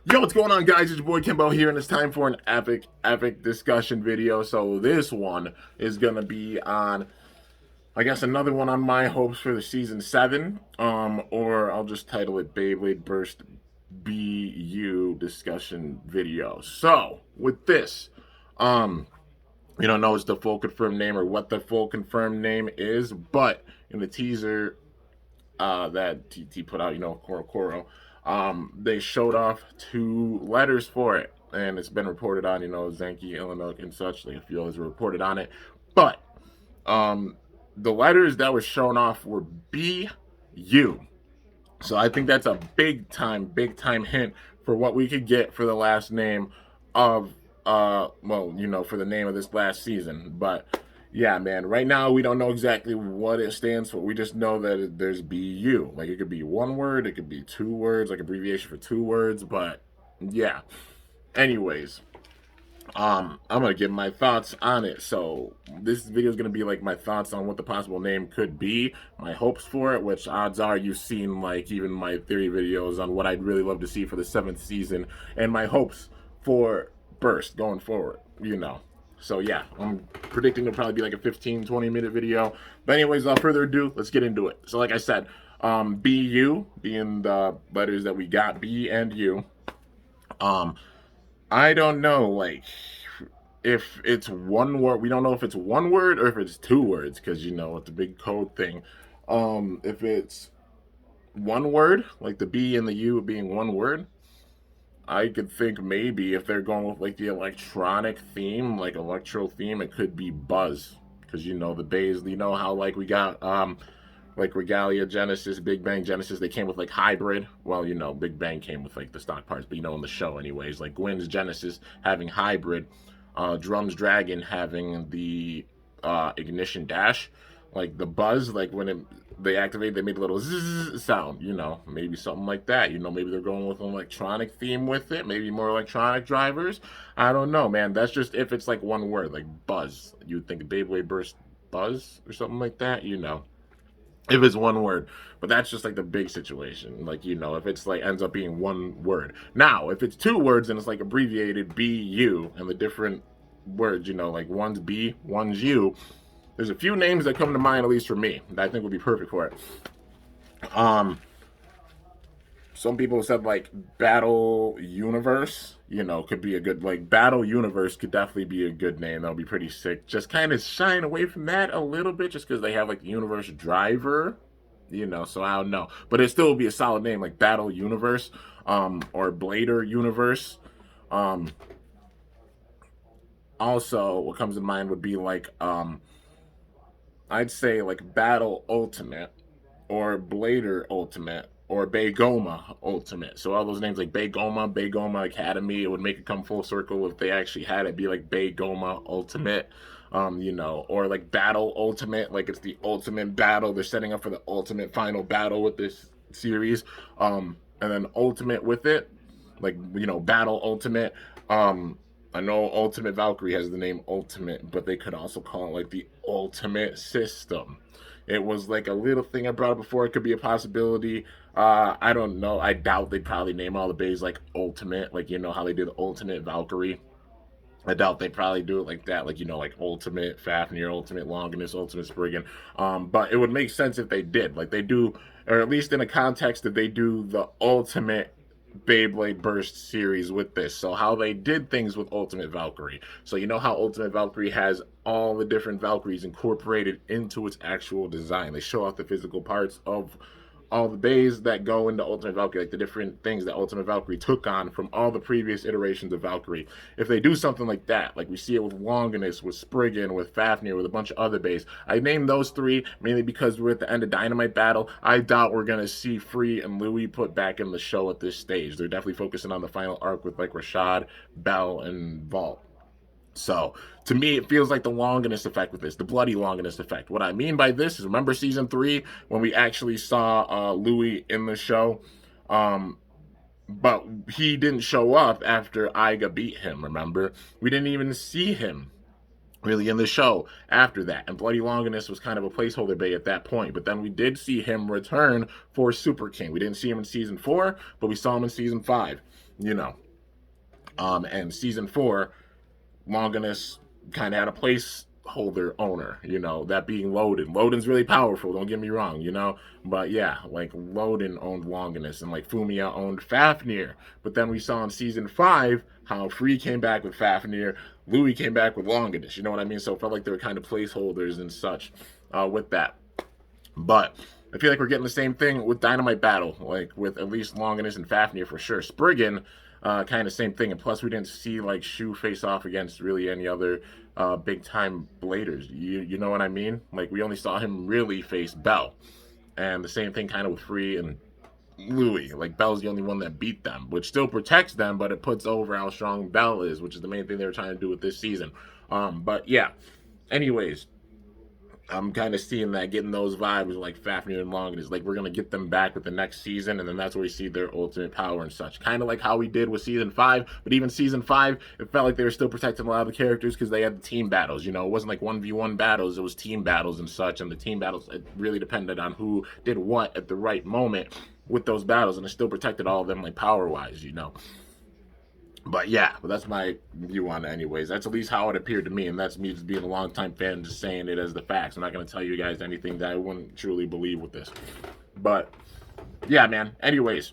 Yo, what's going on, guys? It's your boy Kimbo here, and it's time for an epic discussion video. So this one is gonna be on, I guess, another one on my hopes for the season 7. Or I'll just title it Beyblade Burst BU discussion video. So with this, um, we don't know it's the full confirmed name or what the full confirmed name is, but in the teaser that TT put out, Koro, they showed off 2 letters for it, and it's been reported on, Zenki, Illinois, and such. Like a few others were reported on it, but um, the letters that were shown off were B, U. So I think that's a big time hint for what we could get for the last name of for the name of this last season. But yeah, man, right now we don't know exactly what it stands for. We just know that there's BU. Like it could be one word, it could be 2 words, like abbreviation for 2 words, but yeah. Anyways, I'm gonna give my thoughts on it. So this video is gonna be like my thoughts on what the possible name could be, my hopes for it, which odds are you've seen like even my theory videos on what I'd really love to see for the 7th season, and my hopes for Burst going forward, So yeah, I'm predicting it'll probably be like a 15-20 minute video. But anyways, without further ado, let's get into it. So like I said, BU being the letters that we got, B and U. I don't know, like, if it's one word. We don't know if it's one word or if it's 2 words, because it's a big code thing. If it's one word, like the B and the U being one word, I could think maybe if they're going with like the electronic theme, like electro theme, it could be Buzz, because the bays. How like we got like Regalia Genesis, Big Bang Genesis, they came with like hybrid. Well, Big Bang came with like the stock parts, but in the show anyways, like Gwen's Genesis having hybrid, Drum's Dragon having the ignition dash, like the buzz, like when they activate, they made a little zzz sound, maybe something like that. Maybe they're going with an electronic theme with it, maybe more electronic drivers. I don't know, man. That's just if it's like one word, like Buzz. You'd think Beyblade Burst Buzz or something like that, if it's one word. But that's just like the big situation, like if it's like ends up being one word. Now if it's 2 words and it's like abbreviated BU, and the different words, like one's B, one's U, there's a few names that come to mind, at least for me, that I think would be perfect for it. Some people said like Battle Universe, could be a good, like Battle Universe could definitely be a good name. That'll be pretty sick. Just kind of shine away from that a little bit, just because they have like the Universe Driver, so I don't know. But it still would be a solid name, like Battle Universe, or Blader Universe. Um, Also, what comes to mind would be like, I'd say like Battle Ultimate, or Blader Ultimate, or Baygoma Ultimate. So all those names like Baygoma Academy, it would make it come full circle if they actually had it be like Baygoma Ultimate. Or like Battle Ultimate, like it's the ultimate battle. They're setting up for the ultimate final battle with this series. And then Ultimate with it, like Battle Ultimate. I know Ultimate Valkyrie has the name Ultimate, but they could also call it like the Ultimate System. It was like a little thing I brought up before. It could be a possibility. I don't know. I doubt they'd probably name all the bays like Ultimate, like how they did the Ultimate Valkyrie. I doubt they probably do it like that, like like Ultimate Fafnir, Ultimate Longinus, Ultimate Spriggan. But it would make sense if they did, like they do, or at least in a context that they do the Ultimate Beyblade Burst series with this. So how they did things with Ultimate Valkyrie. So how Ultimate Valkyrie has all the different Valkyries incorporated into its actual design. They show off the physical parts of all the bays that go into Ultimate Valkyrie, like the different things that Ultimate Valkyrie took on from all the previous iterations of Valkyrie. If they do something like that, like we see it with Longinus, with Spriggan, with Fafnir, with a bunch of other bays, I named those 3 mainly because we're at the end of Dynamite Battle. I doubt we're going to see Free and Louis put back in the show at this stage. They're definitely focusing on the final arc with like Rashad, Bell, and Vault. So, to me, it feels like the Longinus effect with this, the bloody Longinus effect. What I mean by this is, remember season 3 when we actually saw Louis in the show? But he didn't show up after Iga beat him, remember? We didn't even see him really in the show after that. And Bloody Longinus was kind of a placeholder bait at that point. But then we did see him return for Super King. We didn't see him in season 4, but we saw him in season 5, you know. And season 4, Longinus kind of had a placeholder owner, you know, that being Loden. Loden's really powerful, don't get me wrong, you know. But yeah, like Loden owned Longinus and like Fumiya owned Fafnir. But then we saw in season 5 how Free came back with Fafnir, Louis came back with Longinus, you know what I mean? So it felt like they were kind of placeholders and such with that. But I feel like we're getting the same thing with Dynamite Battle, like with at least Longinus and Fafnir for sure. Spriggan, kind of same thing. And plus, we didn't see like Shu face off against really any other big time bladers. You know what I mean? Like we only saw him really face Bell, and the same thing kind of with Free and Louis. Like Bell's the only one that beat them, which still protects them, but it puts over how strong Bell is, which is the main thing they were trying to do with this season. But yeah. Anyways, I'm kind of seeing that, getting those vibes like Fafnir and Longinus. Like, we're going to get them back with the next season, and then that's where we see their ultimate power and such. Kind of like how we did with Season 5, but even Season 5, it felt like they were still protecting a lot of the characters because they had the team battles, you know? It wasn't like 1v1 battles, it was team battles and such, and the team battles, it really depended on who did what at the right moment with those battles, and it still protected all of them, like, power-wise, you know? But yeah, but that's my view on it anyways. That's at least how it appeared to me, and that's me just being a longtime fan, just saying it as the facts. I'm not going to tell you guys anything that I wouldn't truly believe with this. But yeah, man. Anyways,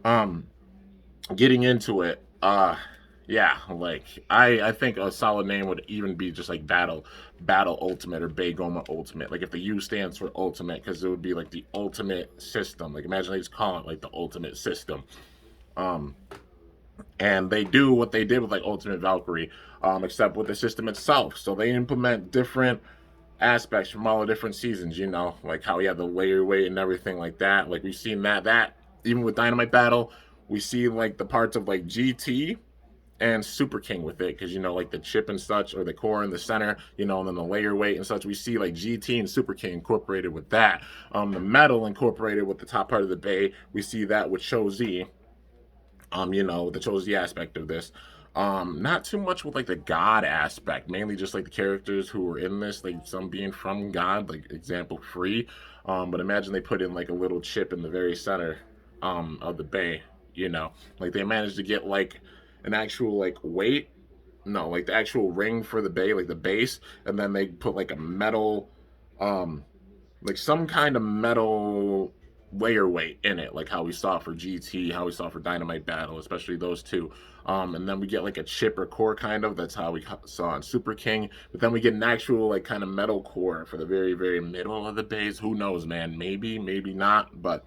getting into it, yeah, like I think a solid name would even be just like Battle Ultimate or Baygoma Ultimate. Like if the U stands for Ultimate, because it would be like the ultimate system. Like imagine they just call it like the ultimate system. And they do what they did with like Ultimate Valkyrie, except with the system itself. So they implement different aspects from all the different seasons, you know, like how we have the layer weight and everything like that. Like we've seen that even with Dynamite Battle, we see like the parts of like GT and Super King with it, because you know, like the chip and such, or the core in the center, you know, and then the layer weight and such. We see like GT and Super King incorporated with that. The metal incorporated with the top part of the bay. We see that with Cho-Z. You know, the Choji aspect of this. Not too much with like the God aspect, mainly just like the characters who were in this, like some being from God, like example Free. But imagine they put in like a little chip in the very center of the bay, you know. Like they managed to get like an actual like weight, no, like the actual ring for the bay, like the base, and then they put like a metal like some kind of metal layer weight in it, like how we saw for GT, how we saw for Dynamite Battle, especially those two. And then we get like a chip or core kind of. That's how we saw in Super King. But then we get an actual like kind of metal core for the very, very middle of the base. Who knows, man? Maybe, maybe not. But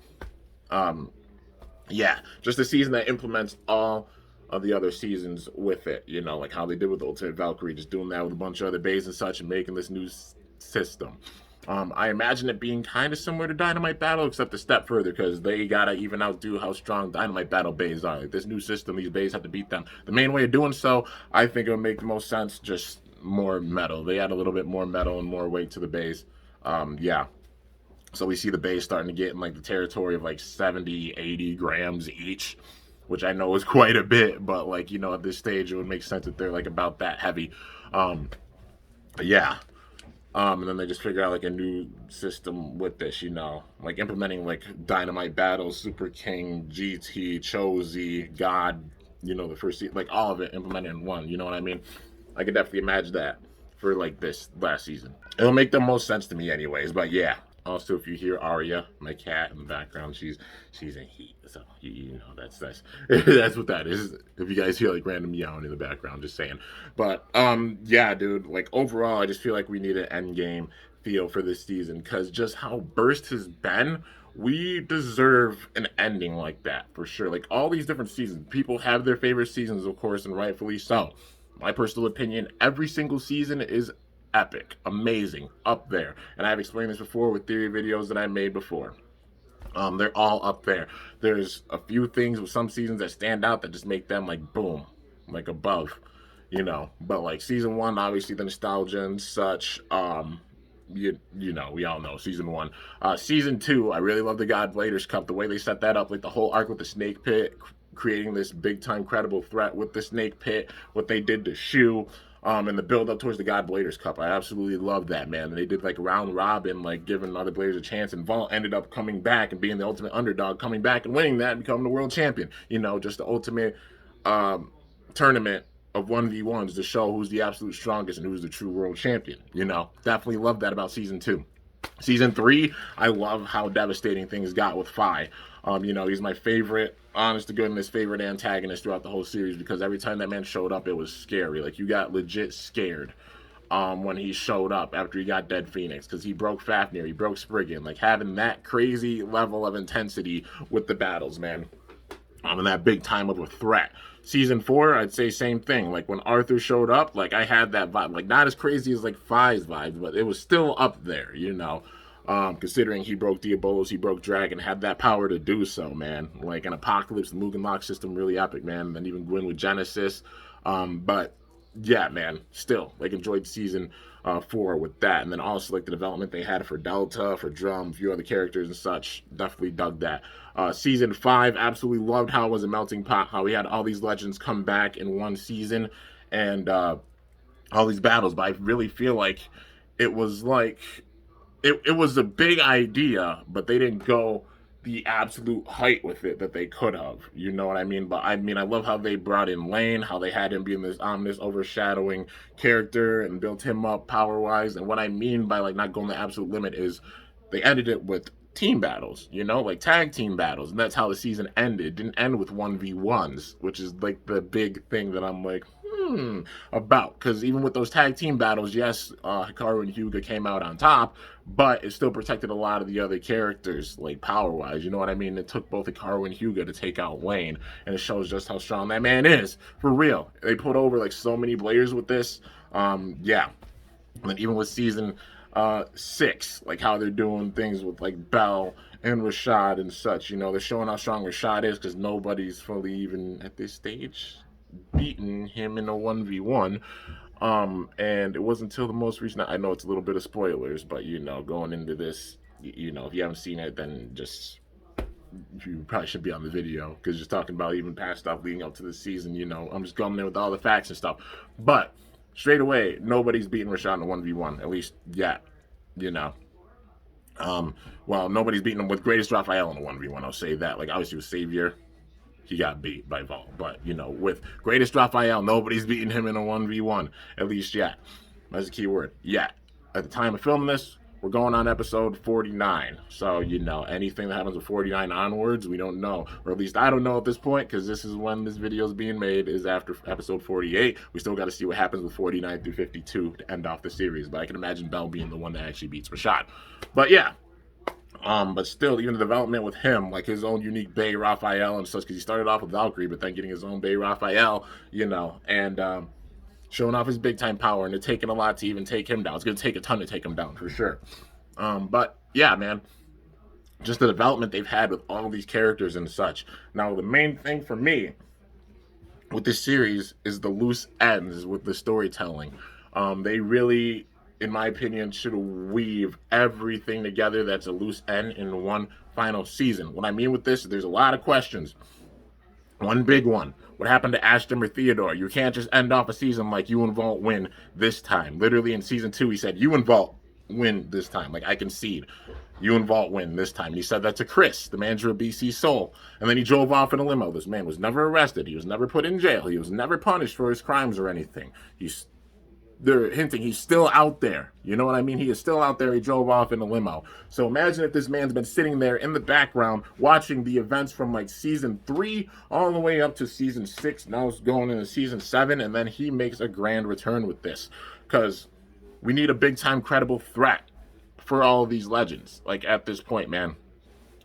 yeah, just a season that implements all of the other seasons with it. You know, like how they did with Ultimate Valkyrie, just doing that with a bunch of other bays and such, and making this new system. I imagine it being kind of similar to Dynamite Battle, except a step further, because they gotta even outdo how strong Dynamite Battle bays are. Like this new system, these bays have to beat them. The main way of doing so, I think it would make the most sense, just more metal. They add a little bit more metal and more weight to the bays. Yeah. So we see the bays starting to get in like the territory of like 70, 80 grams each, which I know is quite a bit, but like, you know, at this stage, it would make sense that they're like about that heavy. Yeah. And then they just figure out like a new system with this, you know, like implementing like Dynamite Battle, Super King, GT, Cho-Z, God, you know, the first like all of it implemented in one. You know what I mean? I could definitely imagine that for like this last season. It'll make the most sense to me, anyways. But yeah. Also, if you hear Arya, my cat in the background, she's in heat. So you know that's that's what that is. If you guys hear like random meowing in the background, just saying. But yeah, dude. Like overall, I just feel like we need an end game feel for this season, because just how burst has been, we deserve an ending like that for sure. Like all these different seasons, people have their favorite seasons, of course, and rightfully so. My personal opinion, every single season is epic, amazing, up there. And I've explained this before with theory videos that I made before. They're all up there. There's a few things with some seasons that stand out that just make them like boom, like above, you know. But like season 1, obviously the nostalgia and such. You know, we all know season 1. Season 2, I really love the God Bladers Cup. The way they set that up, like the whole arc with the snake pit, creating this big time credible threat with the snake pit, what they did to Shu. And the build up towards the God Bladers Cup. I absolutely love that, man. And they did like round robin, like giving other Bladers a chance. And Vault ended up coming back and being the ultimate underdog, coming back and winning that and becoming the world champion. You know, just the ultimate tournament of 1v1s to show who's the absolute strongest and who's the true world champion. You know, definitely love that about season 2. Season 3, I love how devastating things got with Fi. You know, he's my favorite, honest to goodness, favorite antagonist throughout the whole series because every time that man showed up, it was scary. Like, you got legit scared when he showed up after he got Dead Phoenix because he broke Fafnir, he broke Spriggan. Like, having that crazy level of intensity with the battles, man. And that big time of a threat. Season 4, I'd say same thing. Like, when Arthur showed up, like, I had that vibe. Like, not as crazy as, like, Fi's vibes, but it was still up there, you know. Considering he broke Diabolos, he broke Dragon, had that power to do so, man. Like, an Apocalypse, the Mugen Lock system, really epic, man. And then even Gwyn with Genesis. But, yeah, man, still, like, enjoyed season 4 with that. And then also, like, the development they had for Delta, for Drum, a few other characters and such. Definitely dug that. Season 5, absolutely loved how it was a melting pot, how we had all these legends come back in one season and all these battles. But I really feel like it was like, it was a big idea, but they didn't go the absolute height with it that they could have. You know what I mean? But I mean, I love how they brought in Lane, how they had him being this ominous, overshadowing character and built him up power-wise. And what I mean by, like, not going the absolute limit is they ended it with team battles, you know, like tag team battles. And that's how the season ended. It didn't end with 1v1s, which is, like, the big thing that I'm like, about. Because even with those tag team battles, yes, Hikaru and Hyuga came out on top, but it still protected a lot of the other characters, like, power-wise. You know what I mean? It took both Hikaru and Hyuga to take out Lane, and it shows just how strong that man is. For real. They put over, like, so many Bladers with this. Yeah. And then even with season 6, like, how they're doing things with, like, Bell and Rashad and such. You know, they're showing how strong Rashad is because nobody's fully even at this stage beaten him in a 1v1. And it wasn't until the most recent, I know it's a little bit of spoilers, but, you know, going into this, you know, if you haven't seen it, then just, you probably should be on the video, because just talking about even past stuff leading up to the season, you know, I'm just going there with all the facts and stuff. But straight away, nobody's beating Rashad in a 1v1, at least yet, you know. Well, nobody's beating him with Greatest Raphael in a 1v1, I'll say that. Like, obviously with Savior, he got beat by Vault. But, you know, with Greatest Raphael, nobody's beating him in a 1v1, at least yet. That's a key word, yet. At the time of filming this, we're going on episode 49. So, you know, anything that happens with 49 onwards, we don't know. Or at least I don't know at this point, because this is when this video is being made, is after episode 48. We still got to see what happens with 49 through 52 to end off the series. But I can imagine Bell being the one that actually beats Rashad. But, yeah. But still, even the development with him, like his own unique Bay Raphael and such, because he started off with Valkyrie, but then getting his own Bay Raphael, you know, and showing off his big time power, and it's taking a lot to even take him down. It's going to take a ton to take him down for sure. But yeah, man, just the development they've had with all these characters and such. Now, the main thing for me with this series is the loose ends with the storytelling. They really, in my opinion, should weave everything together that's a loose end in one final season. What I mean with this is there's a lot of questions. One big one. What happened to Ashton or Theodore? You can't just end off a season like you and Vault win this time. Literally in season 2, he said, you and Vault win this time. Like, I concede. You and Vault win this time. And he said that to Chris, the manager of BC Soul. And then he drove off in a limo. This man was never arrested. He was never put in jail. He was never punished for his crimes or anything. They're hinting he's still out there. You know what I mean? He is still out there. He drove off in a limo. So imagine if this man's been sitting there in the background watching the events from like season 3 all the way up to season 6. Now it's going into season 7, and then he makes a grand return with this. Because we need a big-time credible threat for all of these legends, like, at this point, man.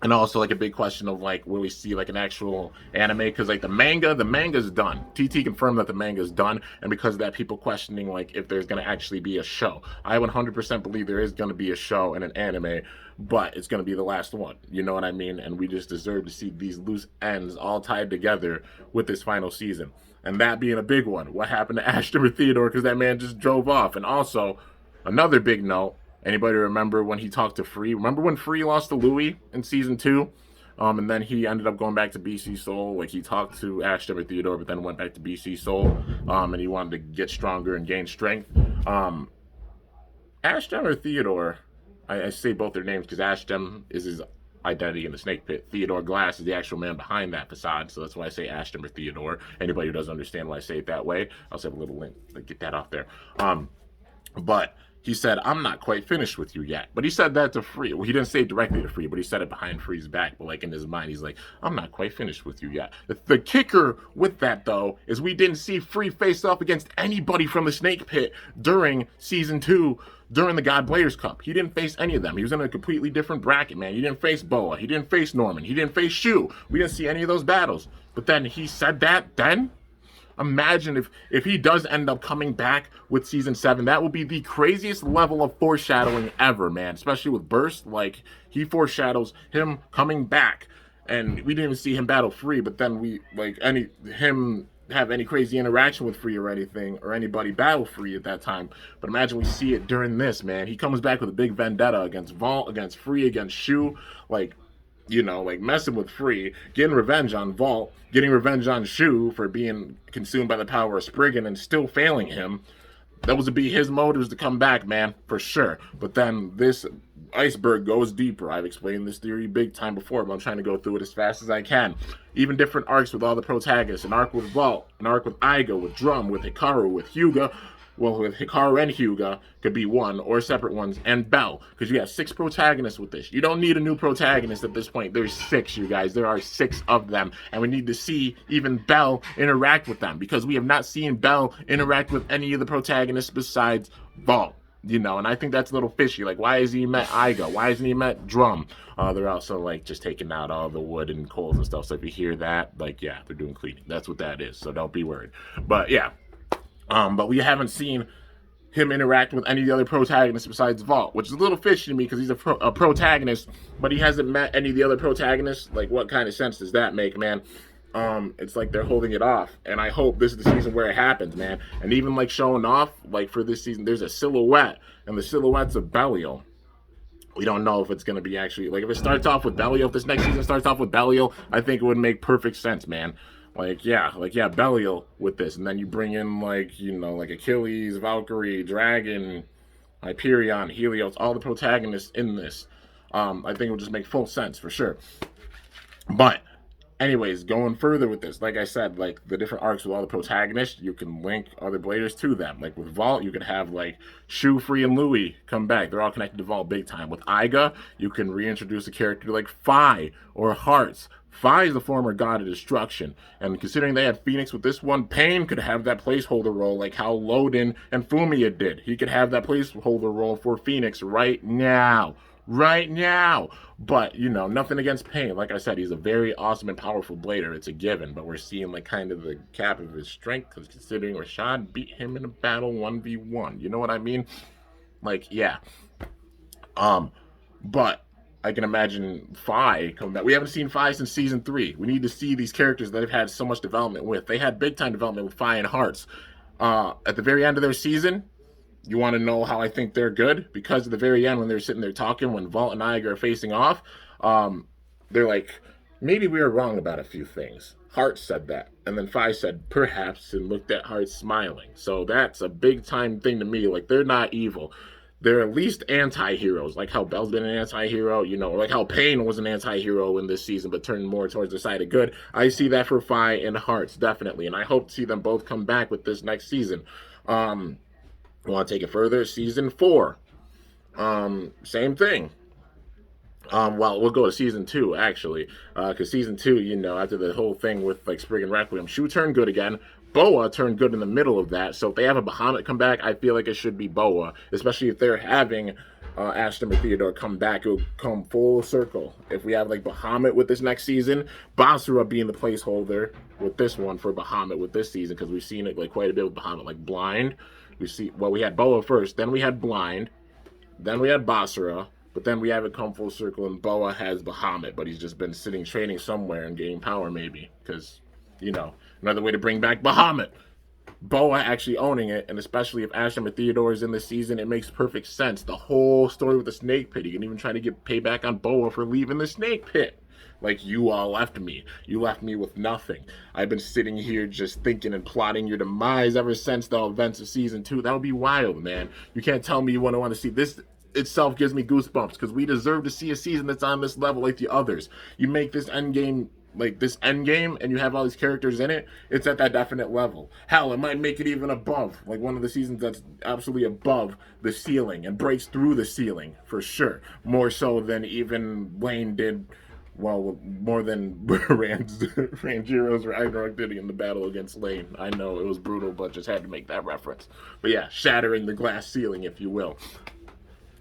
And also, like, a big question of, like, will we see, like, an actual anime? Because, like, the manga's done. TT confirmed that the manga's done. And because of that, people questioning, like, if there's going to actually be a show. I 100% believe there is going to be a show and an anime, but it's going to be the last one. You know what I mean? And we just deserve to see these loose ends all tied together with this final season. And that being a big one. What happened to Ashton or Theodore? Because that man just drove off. And also, another big note. Anybody remember when he talked to Free? Remember when Free lost to Louis in season 2? And then he ended up going back to BC Soul. Like, he talked to Ashton or Theodore, but then went back to BC Soul. And he wanted to get stronger and gain strength. Ashton or Theodore, I say both their names because Ashton is his identity in the Snake Pit. Theodore Glass is the actual man behind that facade, so that's why I say Ashton or Theodore. Anybody who doesn't understand why I say it that way, I'll have a little link to get that off there. But he said, I'm not quite finished with you yet. But he said that to Free. Well, he didn't say it directly to Free, but he said it behind Free's back. But like in his mind, he's like, I'm not quite finished with you yet. The kicker with that, though, is we didn't see Free face off against anybody from the Snake Pit during Season 2, during the God Bladers Cup. He didn't face any of them. He was in a completely different bracket, man. He didn't face Boa. He didn't face Norman. He didn't face Shu. We didn't see any of those battles. But then he said that then? Imagine if he does end up coming back with Season 7. That will be the craziest level of foreshadowing ever, man. Especially with Burst. Like, he foreshadows him coming back. And we didn't even see him battle Free, but then we, like, him have any crazy interaction with Free or anything, or anybody battle Free at that time. But imagine we see it during this, man. He comes back with a big vendetta against Vault, against Free, against Shu. Like, you know, like messing with Free, getting revenge on Vault, getting revenge on Shu for being consumed by the power of Spriggan and still failing him. That was to be his motives to come back, man, for sure. But then this iceberg goes deeper. I've explained this theory big time before, but I'm trying to go through it as fast as I can. Even different arcs with all the protagonists. An arc with Vault, an arc with Iga, with Drum, with Hikaru, with Hyuga. Well, with Hikaru and Hyuga could be one or separate ones, and Bell, because you have 6 protagonists with this. You don't need a new protagonist at this point. There's 6, you guys. There are 6 of them, and we need to see even Bell interact with them, because we have not seen Bell interact with any of the protagonists besides Vault. You know, and I think that's a little fishy. Like, why has he met Iga? Why hasn't he met Drum? They're also, like, just taking out all the wood and coals and stuff. So if you hear that, like, yeah, they're doing cleaning. That's what that is. So don't be worried. But, yeah. But we haven't seen him interact with any of the other protagonists besides Vault, which is a little fishy to me because he's a protagonist, but he hasn't met any of the other protagonists. Like, what kind of sense does that make, man? It's like they're holding it off, and I hope this is the season where it happens, man. And even like showing off, like for this season, there's a silhouette, and the silhouette's of Belial. We don't know if it's going to be actually, like, if it starts off with Belial, if this next season starts off with Belial, I think it would make perfect sense, man. Like, yeah, Belial with this. And then you bring in, like, you know, like Achilles, Valkyrie, Dragon, Hyperion, Helios, all the protagonists in this. I think it would just make full sense, for sure. But, anyways, going further with this, like I said, like, the different arcs with all the protagonists, you can link other Bladers to them. Like, with Vault, you could have, like, Shu, Free, and Louis come back. They're all connected to Vault big time. With Iga, you can reintroduce a character like Phi or Hearts. Phi is the former god of destruction, and considering they had Phoenix with this one, Pain could have that placeholder role like how Loden and Fumia did. He could have that placeholder role for Phoenix right now. But, you know, nothing against Pain. Like I said, he's a very awesome and powerful blader. It's a given, but we're seeing, like, kind of the cap of his strength, because considering Rashad beat him in a battle 1v1. You know what I mean? Like, yeah. But I can imagine Phi coming back. We haven't seen Phi since Season 3. We need to see these characters that have had so much development with. They had big-time development with Phi and Hearts. At the very end of their season, you want to know how I think they're good? Because at the very end, when they're sitting there talking, when Vault and Iga are facing off, they're like, maybe we were wrong about a few things. Hearts said that. And then Phi said, perhaps, and looked at Hearts smiling. So that's a big-time thing to me. Like, they're not evil. They're at least anti-heroes, like how Bell's been an anti-hero, you know, like how Pain was an anti-hero in this season, but turned more towards the side of good. I see that for Phi and Hearts, definitely, and I hope to see them both come back with this next season. Want to take it further? Season 4. Same thing. Well, we'll go to Season 2, actually, because Season 2, you know, after the whole thing with, like, Spriggan Requiem, Shu turned good again. Boa turned good in the middle of that, so if they have a Bahamut come back, I feel like it should be Boa, especially if they're having Ashton or Theodore come back. It'll come full circle. If we have, like, Bahamut with this next season, Basura being the placeholder with this one for Bahamut with this season, because we've seen it, like, quite a bit with Bahamut, like Blind. We had Boa first, then we had Blind, then we had Basura, but then we have it come full circle, and Boa has Bahamut, but he's just been sitting training somewhere and gaining power, maybe, because, you know, another way to bring back Bahamut. Boa actually owning it, and especially if Ashton or Theodore is in this season, it makes perfect sense. The whole story with the Snake Pit, you can even try to get payback on Boa for leaving the Snake Pit. Like, you all left me. You left me with nothing. I've been sitting here just thinking and plotting your demise ever since the events of season 2. That would be wild, man. You can't tell me you want to see this. Itself gives me goosebumps because we deserve to see a season that's on this level like the others. You make this endgame like this end game and you have all these characters in it, it's at that definite level. Hell, it might make it even above, like one of the seasons that's absolutely above the ceiling and breaks through the ceiling for sure, more so than even Lane did. Well, more than Ranjiro's Ragnarok did in the battle against Lane. I know it was brutal, but just had to make that reference. But yeah, shattering the glass ceiling, if you will.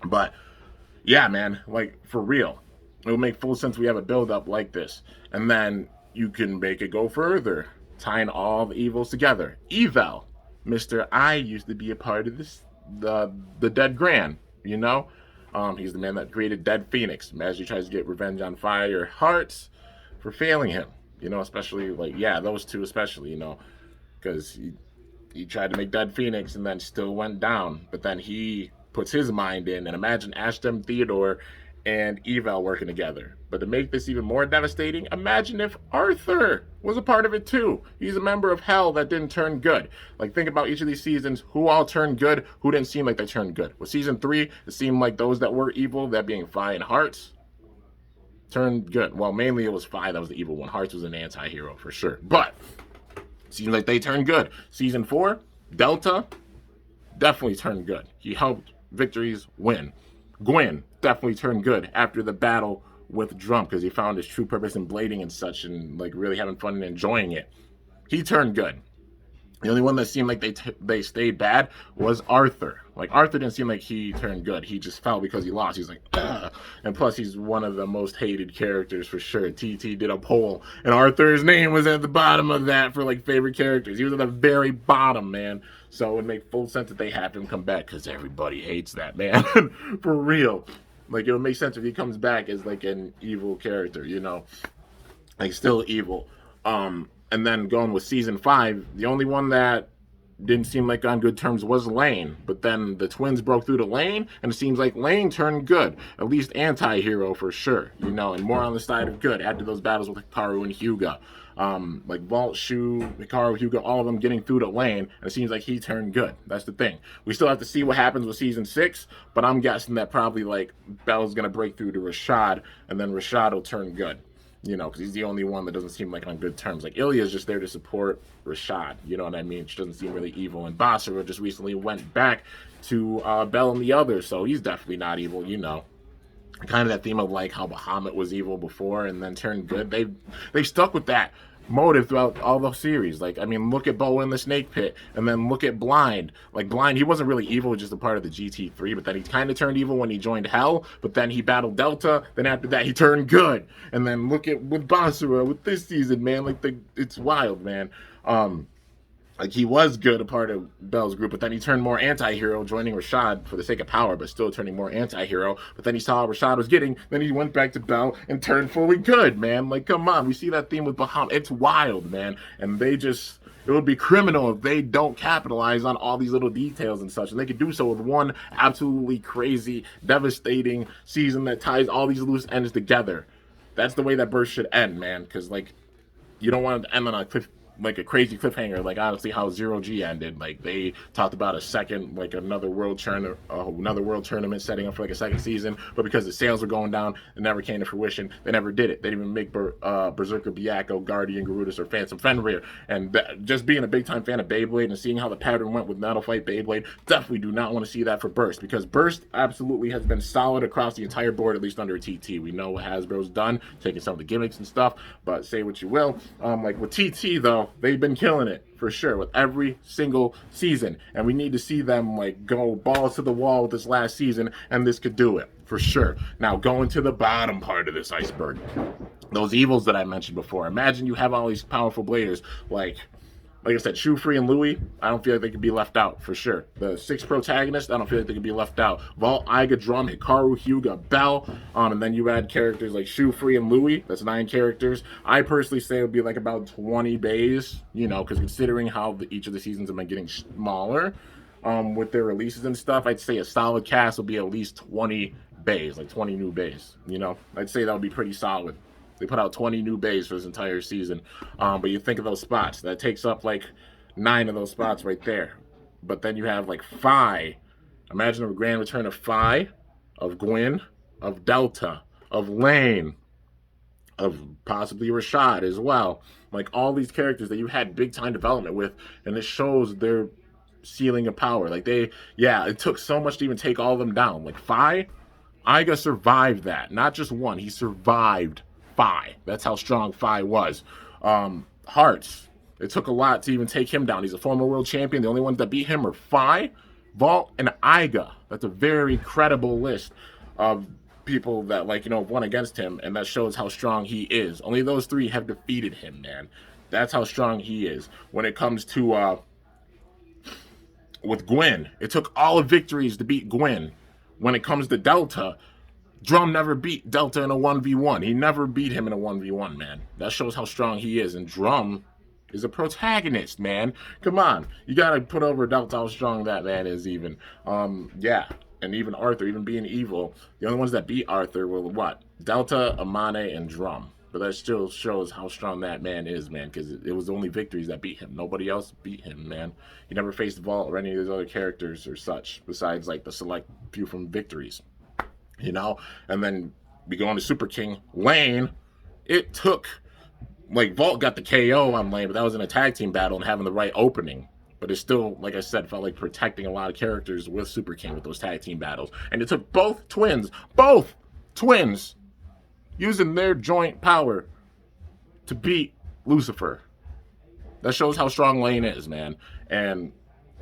But yeah, man, like for real, it will make full sense we have a build up like this, and then you can make it go further, tying all the evils together. Evel, Mr. I used to be a part of this, the Dead Grand, you know. He's the man that created Dead Phoenix. As he tries to get revenge on Fire Hearts for failing him, you know, especially like yeah, those two especially, you know, because he tried to make Dead Phoenix and then still went down, but then he puts his mind in, and imagine Ashton, Theodore, and Evel working together. But to make this even more devastating, imagine if Arthur was a part of it too. He's a member of Hell that didn't turn good. Like, think about each of these seasons, who all turned good, who didn't seem like they turned good. With season 3, it seemed like those that were evil, that being Fi and Hearts, turned good. Well, mainly it was Fi that was the evil one. Hearts was an anti-hero for sure. But it seemed like they turned good. Season 4, Delta definitely turned good. He helped victories win. Gwen definitely turned good after the battle with Drum because he found his true purpose in blading and such and like really having fun and enjoying it. He turned good. The only one that seemed like they stayed bad was Arthur. Like, Arthur didn't seem like he turned good. He just fell because he lost. He's like, ugh. And plus, he's one of the most hated characters for sure. TT did a poll, and Arthur's name was at the bottom of that for, like, favorite characters. He was at the very bottom, man. So it would make full sense that they have him come back because everybody hates that, man. For real. Like, it would make sense if he comes back as, like, an evil character, you know? Like, still evil. And then going with season 5, the only one that didn't seem like on good terms was Lane. But then the twins broke through to Lane, and it seems like Lane turned good. At least anti-hero for sure, you know, and more on the side of good after those battles with Hikaru and Hyuga. Like Vault, Shu, Hikaru, Hyuga, all of them getting through to Lane, and it seems like he turned good. That's the thing. We still have to see what happens with season 6, but I'm guessing that probably like Belle's going to break through to Rashad, and then Rashad will turn good. You know, because he's the only one that doesn't seem like on good terms. Like, Ilya's just there to support Rashad. You know what I mean? She doesn't seem really evil. And Basara just recently went back to Bell and the others, so he's definitely not evil, you know. Kind of that theme of, like, how Bahamut was evil before and then turned good. They stuck with that motive throughout all the series. Like, I mean, look at Boa in the Snake Pit, and then look at Blind. Like, Blind, he wasn't really evil, just a part of the GT3, but then he kind of turned evil when he joined Hell, but then he battled Delta, then after that he turned good. And then look at with Basara with this season, man. Like, it's wild, man. Like, he was good, a part of Belle's group, but then he turned more anti-hero, joining Rashad for the sake of power, but still turning more anti-hero. But then he saw how Rashad was getting, then he went back to Belle and turned fully good, man. Like, come on. We see that theme with Bahamut. It's wild, man. And it would be criminal if they don't capitalize on all these little details and such. And they could do so with one absolutely crazy, devastating season that ties all these loose ends together. That's the way that Burst should end, man. Because, like, you don't want it to end on a crazy cliffhanger, like honestly how 0G ended. Like, they talked about a second, like another world tournament setting up for like a second season, but because the sales were going down, it never came to fruition. They never did it. They didn't even make Berserker Byakko, Guardian Garudis, or Phantom Fenrir. And just being a big time fan of Beyblade and seeing how the pattern went with Metal Fight Beyblade, definitely do not want to see that for Burst, because Burst absolutely has been solid across the entire board, at least under TT. We know what Hasbro's done, taking some of the gimmicks and stuff, but say what you will. Like with TT though, they've been killing it for sure with every single season, and we need to see them like go balls to the wall with this last season, and this could do it for sure. Now, going to the bottom part of this iceberg, those evils that I mentioned before. Imagine you have all these powerful bladers like I said, Shufri and Louis, I don't feel like they could be left out for sure. The 6 protagonists, I don't feel like they could be left out. Vault, Iga, Drum, Hikaru, Hyuga, Bell, and then you add characters like Shufri and Louis. That's 9 characters. I personally say it would be like about 20 bays, you know, because considering how each of the seasons have been getting smaller with their releases and stuff, I'd say a solid cast would be at least 20 bays, like 20 new bays, you know. I'd say that would be pretty solid. They put out 20 new bays for this entire season. But you think of those spots. That takes up like 9 of those spots right there. But then you have like Phi. Imagine a grand return of Phi, of Gwyn, of Delta, of Lane, of possibly Rashad as well. Like all these characters that you had big time development with, and it shows their ceiling of power. Like it took so much to even take all of them down. Like Phi, Iga survived that. Not just one, he survived Phi. That's how strong Phi was. Hearts, it took a lot to even take him down. He's a former world champion. The only ones that beat him are Phi, Vault, and Iga. That's a very credible list of people that won against him, and that shows how strong he is. Only those 3 have defeated him, man. That's how strong he is. When it comes to with Gwyn, it took all of victories to beat Gwyn. When it comes to Delta, Drum never beat Delta in a 1v1. He never beat him in a 1v1, man. That shows how strong he is. And Drum is a protagonist, man. Come on. You got to put over Delta how strong that man is even. And even Arthur, even being evil, the only ones that beat Arthur were what? Delta, Amane, and Drum. But that still shows how strong that man is, man, because it was the only victories that beat him. Nobody else beat him, man. He never faced Vault or any of those other characters or such, besides like the select few from victories. And then we go on to Super King. Lane, it took, Vault got the KO on Lane, but that was in a tag team battle and having the right opening. But it still, like I said, felt like protecting a lot of characters with Super King with those tag team battles. And it took both twins, using their joint power to beat Lucifer. That shows how strong Lane is, man. And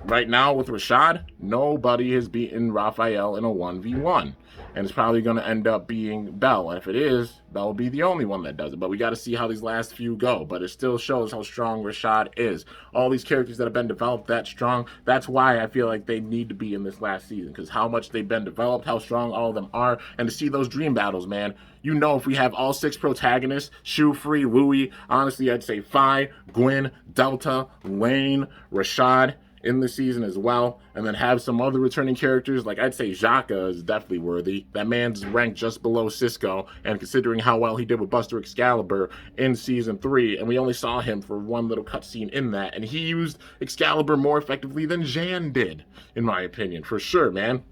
right now with Rashad, nobody has beaten Raphael in a 1v1. And it's probably going to end up being Bell. And if it is, Bell will be the only one that does it. But we got to see how these last few go. But it still shows how strong Rashad is. All these characters that have been developed that strong, that's why I feel like they need to be in this last season. Because how much they've been developed, how strong all of them are. And to see those dream battles, man. If we have all 6 protagonists, Shu Free, Louis, honestly, I'd say Phi, Gwyn, Delta, Lane, Rashad in the season as well, and then have some other returning characters. Like I'd say Xhaka is definitely worthy. That man's ranked just below Cisco, and considering how well he did with Buster Excalibur in season 3, and we only saw him for one little cutscene in that, and he used Excalibur more effectively than Jan did, in my opinion, for sure, man.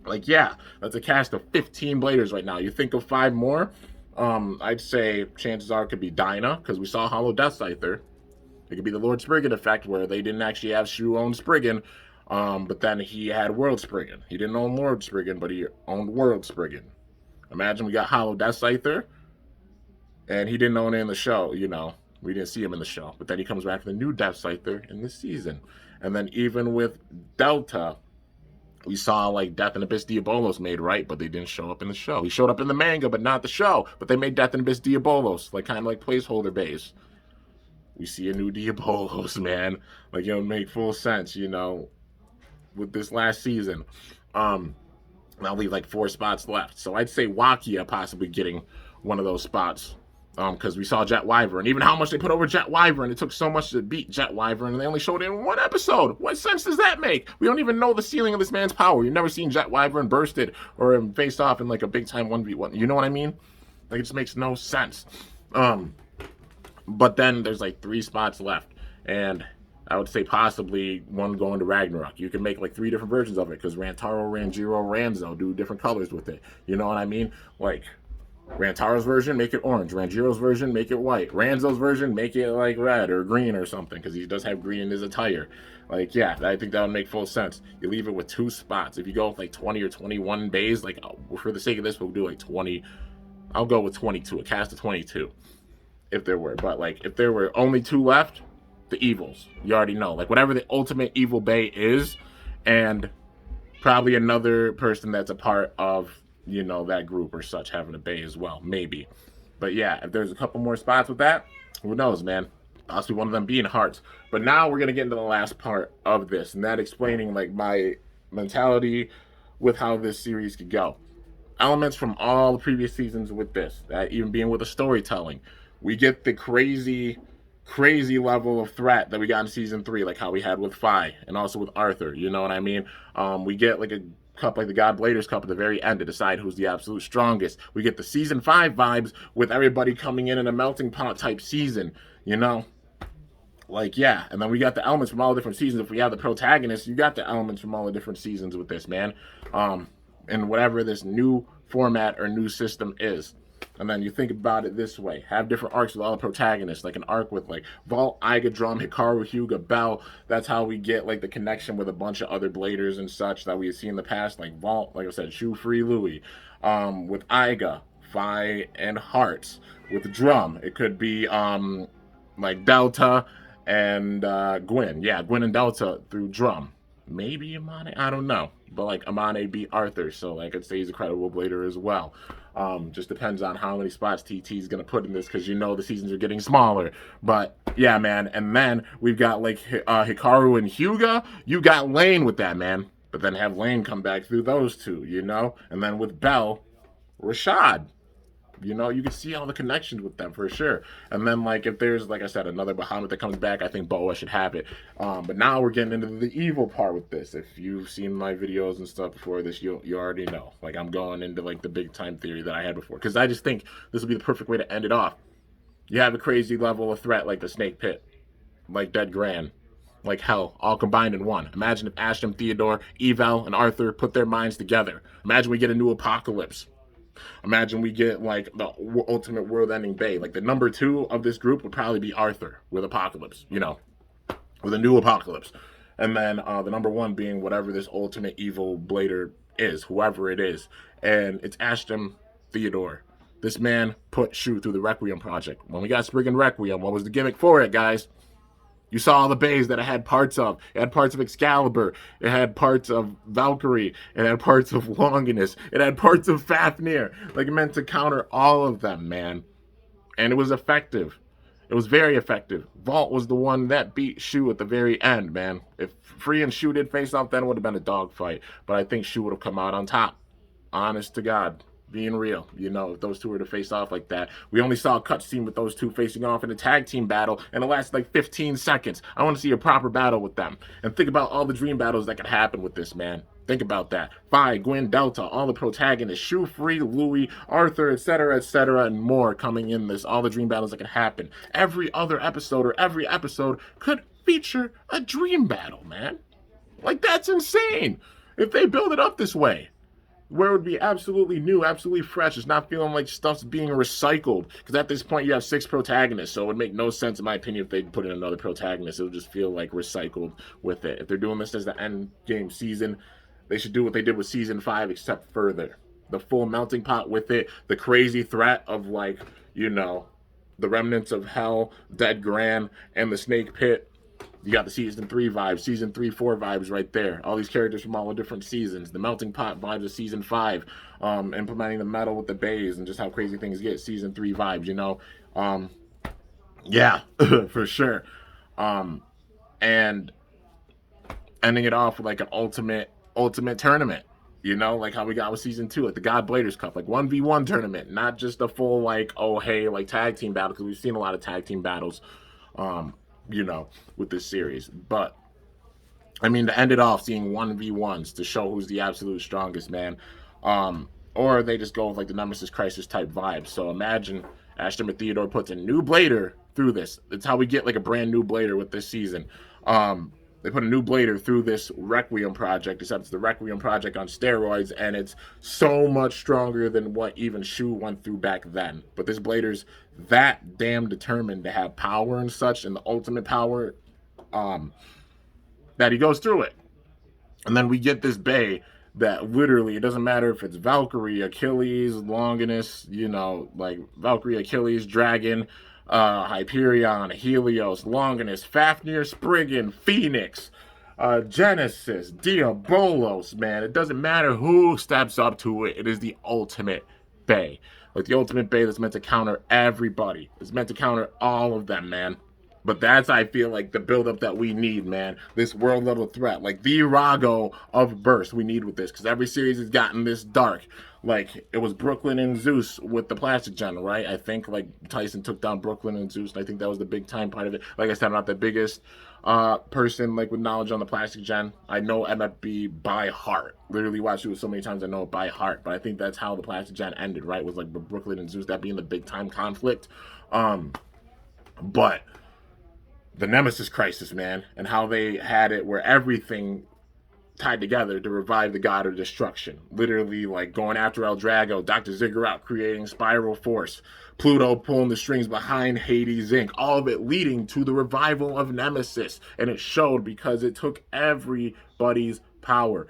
That's a cast of 15 bladers right now. You think of 5 more, I'd say chances are it could be Dinah, because we saw Hollow Death Scyther. It could be the Lord Spriggan effect, where they didn't actually have Shu own Spriggan, but then he had World Spriggan. He didn't own Lord Spriggan, but he owned World Spriggan. Imagine we got Hollow Death Scyther, and he didn't own it in the show, We didn't see him in the show. But then he comes back to the new Death Scyther in this season. And then even with Delta, we saw Death and Abyss Diabolos made, right? But they didn't show up in the show. He showed up in the manga, but not the show. But they made Death and Abyss Diabolos, kind of like placeholder base. We see a new Diabolos, man. It'll make full sense, with this last season. And I'll leave 4 spots left. So I'd say Wakia possibly getting one of those spots. Because we saw Jet Wyvern. Even how much they put over Jet Wyvern. It took so much to beat Jet Wyvern, and they only showed it in 1 episode. What sense does that make? We don't even know the ceiling of this man's power. You've never seen Jet Wyvern bursted or faced off in a big time 1v1. You know what I mean? It just makes no sense. But then there's 3 spots left, and I would say possibly one going to Ragnarok. You can make 3 different versions of it, because Rantaro, Ranjiro, Ranzo do different colors with it. You know what I mean? Rantaro's version, make it orange. Ranjiro's version, make it white. Ranzo's version, make it red or green or something, because he does have green in his attire. I think that would make full sense. You leave it with 2 spots. If you go with 20 or 21 days, for the sake of this, we'll do 20. I'll go with 22, a cast of 22. If there were, but if there were only 2 left, the evils, you already know, whatever the ultimate evil bay is, and probably another person that's a part of that group or such having a bay as well, maybe. But if there's a couple more spots with that, who knows, man? Possibly one of them being Hearts. But now we're gonna get into the last part of this, and that explaining my mentality with how this series could go. Elements from all the previous seasons with this, that even being with the storytelling. We get the crazy level of threat that we got in season 3, how we had with Phi and also with Arthur. You know what I mean? We get a Cup, like the God Bladers Cup at the very end to decide who's the absolute strongest. We get the season 5 vibes with everybody coming in a melting pot type season, you know? Like, yeah. And then we got the elements from all the different seasons. If we have the protagonist, you got the elements from all the different seasons with this, man. And whatever this new format or new system is. And then you think about it this way. Have different arcs with all the protagonists. Like an arc with like Vault, Iga, Drum, Hikaru, Hyuga, Bell. That's how we get like the connection with a bunch of other bladers and such that we have seen in the past. Like Vault, like I said, Shu Free Louie. With Iga, Fi, and Hearts. With Drum, it could be like Delta and Gwen. Yeah, Gwen and Delta through Drum. Maybe Amane, I don't know. But like Amane beat Arthur, so like I'd say he's a credible blader as well. Just depends on how many spots TT's gonna put in this, because you know the seasons are getting smaller. But yeah, man. And then we've got like Hikaru and Hyuga. You got Lane with that, man. But then have Lane come back through those two, you know. And then with Bell, Rashad. You know, you can see all the connections with them for sure. And then, like, if there's, like I said, another Bahamut that comes back, I think Boa should have it. But now we're getting into the evil part with this. If you've seen my videos and stuff before this, you already know. Like, I'm going into, like, the big time theory that I had before. Because I just think this will be the perfect way to end it off. You have a crazy level of threat like the Snake Pit, like Dead Gran, like Hell, all combined in one. Imagine if Ashton, Theodore, Evel, and Arthur put their minds together. Imagine we get a new Apocalypse. Imagine we get like the ultimate world-ending Bay. Like the number 2 of this group would probably be Arthur with Apocalypse, you know, with a new Apocalypse. And then the number 1 being whatever this ultimate evil blader is, whoever it is. And it's Ashton Theodore. This man put Shu through the Requiem project. When we got Spriggan Requiem, what was the gimmick for it, guys? You saw all the bays that it had parts of. It had parts of Excalibur. It had parts of Valkyrie. It had parts of Longinus. It had parts of Fafnir. Like, it meant to counter all of them, man. And it was effective. It was very effective. Vault was the one that beat Shu at the very end, man. If Free and Shu did face off, then it would have been a dogfight. But I think Shu would have come out on top. Honest to God. Being real, you know, if those two were to face off like that. We only saw a cutscene with those two facing off in a tag team battle, and it lasted like 15 seconds. I want to see a proper battle with them. And think about all the dream battles that could happen with this, man. Think about that. Fi, Gwen, Delta, all the protagonists, Shu, Free, Louie, Arthur, etc., and more coming in this. All the dream battles that could happen. Every other episode or every episode could feature a dream battle, man. Like, that's insane if they build it up this way, where it would be absolutely new, absolutely fresh. It's not feeling like stuff's being recycled. Because at this point, you have 6 protagonists, so it would make no sense, in my opinion, if they put in another protagonist. It would just feel like recycled with it. If they're doing this as the end game season, they should do what they did with season 5, except further. The full melting pot with it, the crazy threat of, like, you know, the remnants of Hell, Dead Gran, and the Snake Pit. You got the season 3 vibes, season 3, 4 vibes right there. All these characters from all the different seasons. The melting pot vibes of season 5. Implementing the metal with the bays and just how crazy things get. Season 3 vibes, you know. Yeah, for sure. And ending it off with like an ultimate tournament. You know, like how we got with season 2, like the God Bladers Cup, like 1v1 tournament, not just a full like, oh hey, like tag team battle, because we've seen a lot of tag team battles. You know, with this series. But I mean, to end it off, seeing 1v1s to show who's the absolute strongest, man. Or they just go with like the Nemesis Crisis type vibe. So imagine Ashton Theodore puts a new blader through this. That's how we get like a brand new blader with this season. They put a new blader through this Requiem project, except it's the Requiem project on steroids, and it's so much stronger than what even Shu went through back then. But this blader's that damn determined to have power and such, and the ultimate power, that he goes through it. And then we get this Bay that literally, it doesn't matter if it's Valkyrie, Achilles, Longinus, you know, like Valkyrie, Achilles, Dragon, Hyperion, Helios, Longinus, Fafnir, Spriggan, Phoenix, Genesis, Diabolos, man. It doesn't matter who steps up to it. It is the ultimate Bay. Like the ultimate Bay that's meant to counter everybody. It's meant to counter all of them, man. But that's, I feel like, the buildup that we need, man. This world level threat, like the Rago of Burst, we need with this, because every series has gotten this dark. Like it was Brooklyn and Zeus with the plastic gen, right? I think like Tyson took down Brooklyn and Zeus, and I think that was the big time part of it. Like I said, I'm not the biggest person like with knowledge on the plastic gen. I know MFB by heart. Literally watched it so many times I know it by heart. But I think that's how the plastic gen ended, right? Was like Brooklyn and Zeus, that being the big time conflict. But the Nemesis crisis, man, and how they had it where everything tied together to revive the god of destruction. Literally, like going after El Drago, Dr. Ziggurat creating Spiral Force, Pluto pulling the strings behind Hades Inc. All of it leading to the revival of Nemesis. And it showed because it took everybody's power.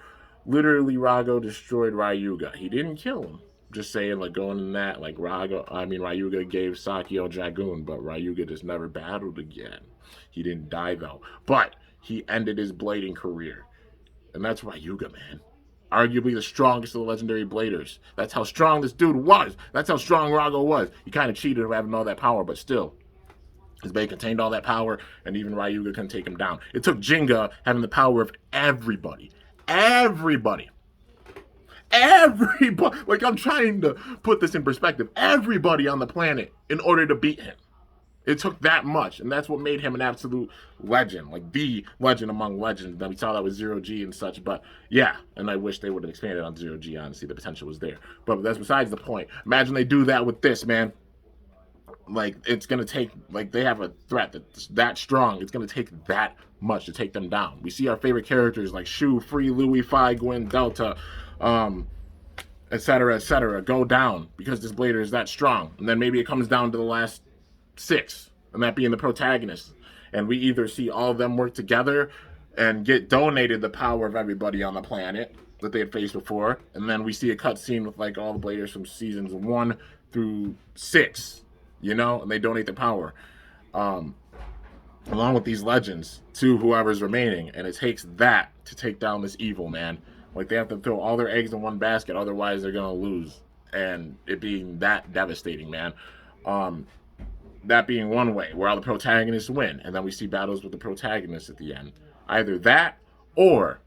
Literally, Rago destroyed Ryuga. He didn't kill him. Just saying, like going in that, like Ryuga gave Sakio Dragoon, but Ryuga just never battled again. He didn't die though, but he ended his blading career, and that's Ryuga, man. Arguably the strongest of the legendary bladers. That's how strong this dude was. That's how strong Rago was. He kind of cheated of having all that power, but still, his blade contained all that power, and even Ryuga couldn't take him down. It took Jinga having the power of everybody. Everybody. Everybody. Like, I'm trying to put this in perspective. Everybody on the planet in order to beat him. It took that much, and that's what made him an absolute legend, like the legend among legends. Then we saw that with Zero G and such, but yeah, and I wish they would have expanded on Zero G, honestly. The potential was there. But that's besides the point. Imagine they do that with this, man. Like, it's going to take, like, they have a threat that's that strong. It's going to take that much to take them down. We see our favorite characters like Shu, Free, Louis, Phi, Gwen, Delta, etc., go down because this blader is that strong. And then maybe it comes down to the last 6, and that being the protagonist. And we either see all of them work together and get donated the power of everybody on the planet that they had faced before, and then we see a cutscene with like all the bladers from seasons 1 through 6, you know, and they donate the power along with these legends to whoever's remaining, and it takes that to take down this evil, man. Like, they have to throw all their eggs in one basket, otherwise they're gonna lose, and it being that devastating, man. That being one way, where all the protagonists win, and then we see battles with the protagonists at the end. Either that, or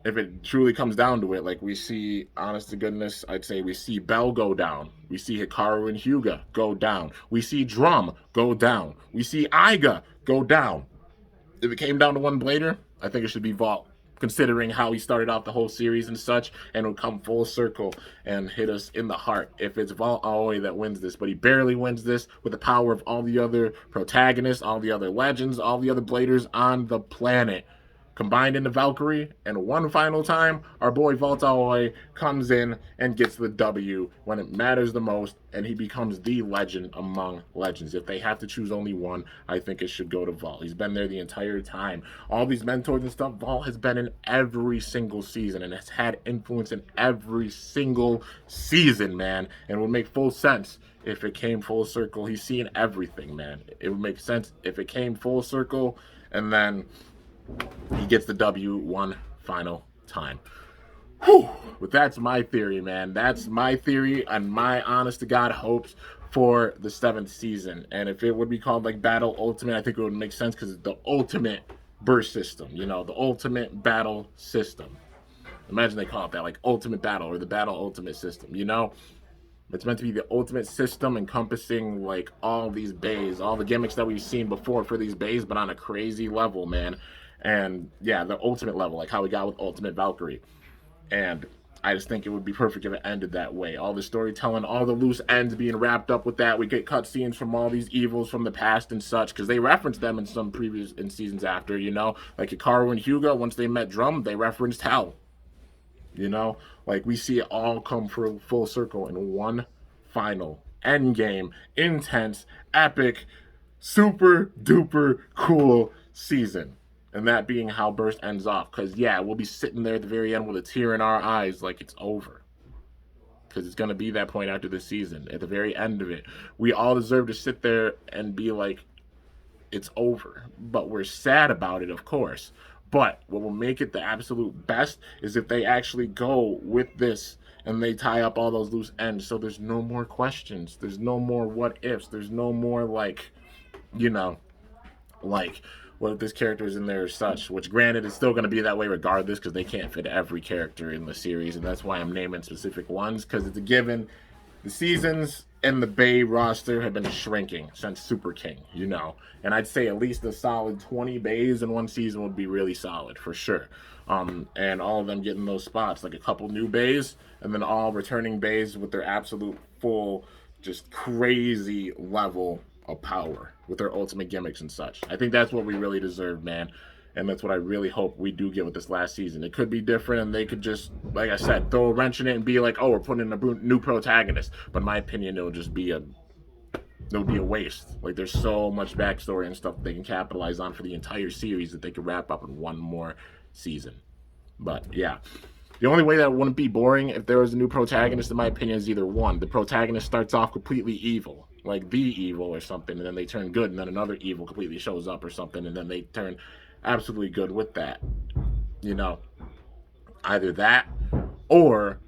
if it truly comes down to it, like we see, honest to goodness, I'd say we see Bell go down. We see Hikaru and Hyuga go down. We see Drum go down. We see Aiga go down. If it came down to one blader, I think it should be Vault, considering how he started off the whole series and such, and will come full circle and hit us in the heart. If it's Vault Aoi that wins this, but he barely wins this with the power of all the other protagonists, all the other legends, all the other bladers on the planet combined into Valkyrie, and one final time, our boy Vault Aoi comes in and gets the W when it matters the most, and he becomes the legend among legends. If they have to choose only one, I think it should go to Vault. He's been there the entire time. All these mentors and stuff, Vault has been in every single season and has had influence in every single season, man, and it would make full sense if it came full circle. He's seen everything, man. It would make sense if it came full circle, and then he gets the W one final time. Whew. But that's my theory, man. That's my theory and my honest to God hopes for the 7th season. And if it would be called like Battle Ultimate, I think it would make sense because it's the ultimate burst system, you know, the ultimate battle system. Imagine they call it that, like Ultimate Battle or the Battle Ultimate system, you know? It's meant to be the ultimate system encompassing like all these bays, all the gimmicks that we've seen before for these bays, but on a crazy level, man. And yeah, the ultimate level, like how we got with Ultimate Valkyrie. And I just think it would be perfect if it ended that way. All the storytelling, all the loose ends being wrapped up with that. We get cutscenes from all these evils from the past and such, because they referenced them in some previous in seasons after, you know, like Hikaru and Hyuga. Once they met Drum, they referenced Hell. You know, like we see it all come full circle in one final end game, intense, epic, super duper cool season. And that being how Burst ends off. Because, yeah, we'll be sitting there at the very end with a tear in our eyes like it's over. Because it's going to be that point after this season. At the very end of it, we all deserve to sit there and be like, it's over. But we're sad about it, of course. But what will make it the absolute best is if they actually go with this and they tie up all those loose ends. So there's no more questions. There's no more what ifs. There's no more, like, you know, Like, what if this character is in there as such? Which, granted, it's still going to be that way regardless because they can't fit every character in the series, and that's why I'm naming specific ones because it's a given. The seasons and the Bay roster have been shrinking since Super King, you know. And I'd say at least a solid 20 Bays in one season would be really solid, for sure. And all of them getting those spots, like a couple new Bays, and then all returning Bays with their absolute full, just crazy level of power with their ultimate gimmicks and such. I think that's what we really deserve, man. And that's what I really hope we do get with this last season. It could be different, and they could just, like I said, throw a wrench in it and be like, "Oh, we're putting in a new protagonist." But in my opinion, it'll be a waste. Like, there's so much backstory and stuff they can capitalize on for the entire series that they could wrap up in one more season. But yeah, the only way that wouldn't be boring if there was a new protagonist, in my opinion, is either one, the protagonist starts off completely evil, like the evil or something, and then they turn good, and then another evil completely shows up or something, and then they turn absolutely good with that. You know, either that or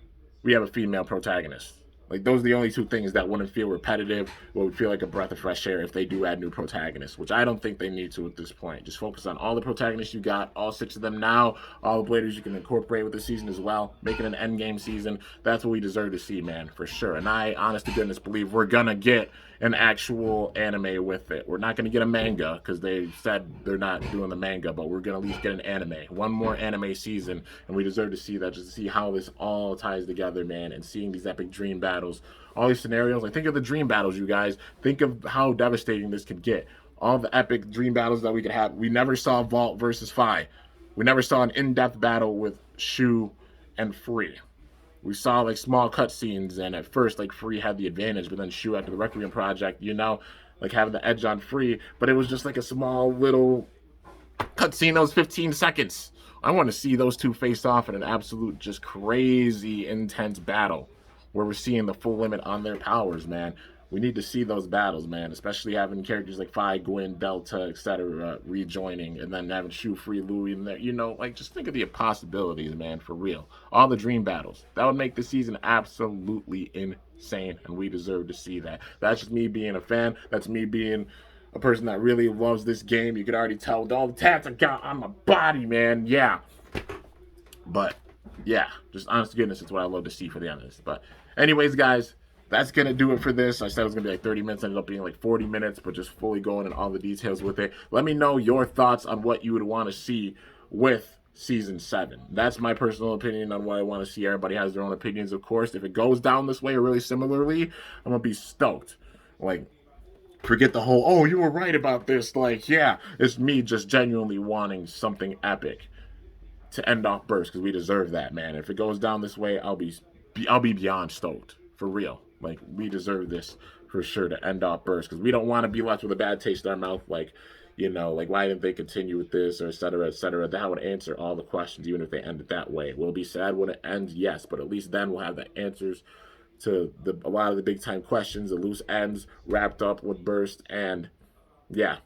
we have a female protagonist. Like, those are the only two things that wouldn't feel repetitive, or would feel like a breath of fresh air if they do add new protagonists, which I don't think they need to at this point. Just focus on all the protagonists you got, all 6 of them now, all the Bladers you can incorporate with the season as well, make it an endgame season. That's what we deserve to see, man, for sure. And I, honest to goodness, believe we're going to get an actual anime with it. We're not going to get a manga because they said they're not doing the manga, but we're going to at least get an anime. One more anime season, and we deserve to see that, just to see how this all ties together, man, and seeing these epic dream battles, all these scenarios. Like, think of the dream battles, you guys. Think of how devastating this could get. All the epic dream battles that we could have. We never saw Vault versus Fi. We never saw an in-depth battle with Shu and Free. We saw like small cutscenes, and at first like Free had the advantage, but then Shu after the Requiem project, you know, like having the edge on Free, but it was just like a small little cutscene that was 15 seconds. I want to see those two face off in an absolute just crazy intense battle where we're seeing the full limit on their powers, man. We need to see those battles, man, especially having characters like Fi, Gwen, Delta, etc. Rejoining, and then having Shu, Free, Louie in there. You know, like, just think of the possibilities, man, for real. All the dream battles. That would make the season absolutely insane, and we deserve to see that. That's just me being a fan. That's me being a person that really loves this game. You can already tell with all the tats I got on my body, man. Yeah. But, yeah, just honest to goodness, it's what I love to see for the end of this. But anyways, guys, that's going to do it for this. I said it was going to be like 30 minutes. Ended up being like 40 minutes, but just fully going in all the details with it. Let me know your thoughts on what you would want to see with Season 7. That's my personal opinion on what I want to see. Everybody has their own opinions, of course. If it goes down this way or really similarly, I'm going to be stoked. Like, forget the whole, "Oh, you were right about this." Like, yeah, it's me just genuinely wanting something epic to end off Burst, because we deserve that, man. If it goes down this way, I'll be beyond stoked, for real. Like, we deserve this for sure to end off Burst, because we don't want to be left with a bad taste in our mouth, like, you know, like, why didn't they continue with this, or et cetera, et cetera. That would answer all the questions, even if they end it that way. Will it be sad when it ends? Yes, but at least then we'll have the answers to a lot of the big time questions, the loose ends wrapped up with Burst, and yeah,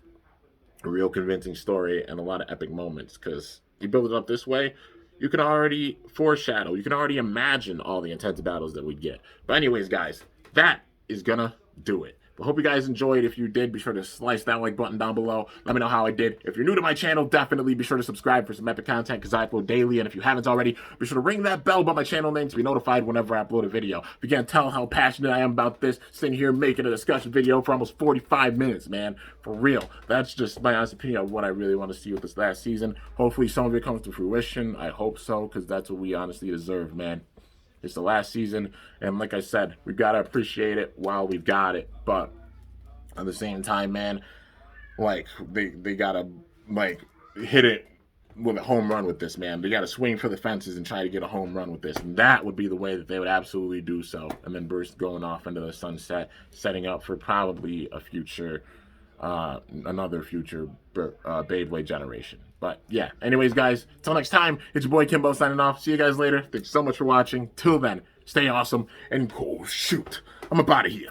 a real convincing story and a lot of epic moments, because you build it up this way, you can already foreshadow, you can already imagine all the intense battles that we get. But anyways, guys, that is gonna do it. But hope you guys enjoyed. If you did, be sure to slice that like button down below. Let me know how I did. If you're new to my channel, definitely be sure to subscribe for some epic content, because I upload daily. And if you haven't already, be sure to ring that bell by my channel name to be notified whenever I upload a video. If you can't tell how passionate I am about this, sitting here making a discussion video for almost 45 minutes, man. For real. That's just my honest opinion of what I really want to see with this last season. Hopefully some of it comes to fruition. I hope so, because that's what we honestly deserve, man. It's the last season, and like I said, we've got to appreciate it while we've got it. But at the same time, man, like, they got to, like, hit it with a home run with this, man. They got to swing for the fences and try to get a home run with this. And that would be the way that they would absolutely do so. And then Burst going off into the sunset, setting up for probably a future, another future Beyblade generation. But yeah, anyways, guys, until next time, it's your boy Kimbo signing off. See you guys later. Thanks so much for watching. Till then, stay awesome and go shoot. I'm about to here.